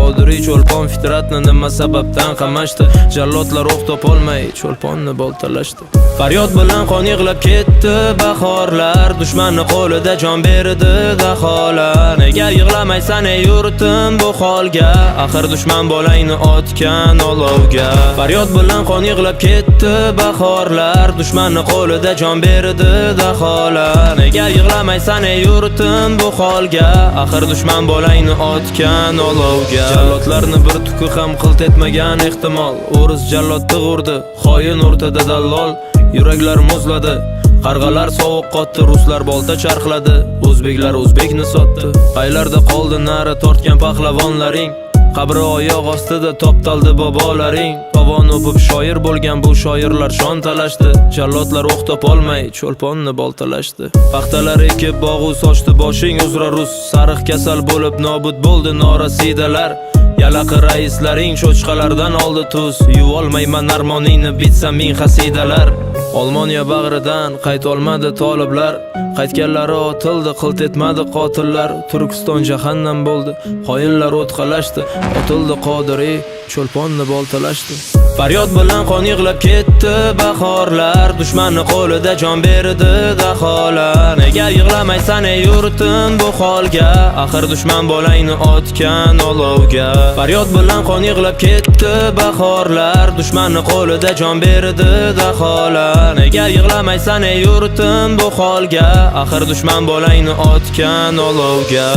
Qodiriy cho'lpon fitratni nima sababdan qamashdi? Jallodlar o'q topolmay cho'lponni boltalashdi. Faryod bilan qon yig'lab ketdi bahorlar, dushmanni qo'lida jon berdi daholar. Nega yig'lamaysan ey yurtim bu holga? Axir dushman bolangni otgan olovga. Faryod bilan qon yig'lab ketdi bahorlar, dushmanni qo'lida jon berdi daholar. Nega yig'lamaysan ey yurtim bu holga? Axir dushman bolangni otgan olovga. Jallodlarni bir tuki ham qilt etmagan ehtimol. O'ris jallodni urdi, xoin o'rtada dallol. Yuraklar muzladi, qarg'alar sovuq qotdi, ruslar bolta charxladi, o'zbeklar o'zbekni sotdi. Qaylarda qoldi nari tortgan pahlavonlaring? Qabri oyoq ostida toptaldi bobolaring. Tovon o'pib shoir bo'lgan bu shoirlar shon talashdi. Jallodlar o'q topolmay cho'lponni boltalashdi. Paxtalar ekib bog'u sochdi boshing uzra rus. Sariq kasal bo'lib nobud bo'ldi norasidalar. Yalaqi raislaring cho'chqalardan oldi tuz. Yuvolmayman armoningni bitsa ming xasidalar. Olmoniya bag'ridan qaytolmadi toliblar. Qaytganlari otildi, qilt etmadi qotillar. Turkiston jahannam bo'ldi, xoinlar o'tqalashdi. Otildi Qodiriy, cho'lponni boltalashdi. Faryod bilan qon yig'lab ketdi bahorlar, dushmanni qo'lida jon berdi daholar. Nega yig'lamaysan ey yurtim bu holga? Axir dushman bolangni otgan olovga. Faryod bilan qon yig'lab ketdi bahorlar, dushmanni qo'lida jon berdi daholar. Nega yig'lamaysan ey yurtim bu holga? Axir dushman bolangni otgan olovga.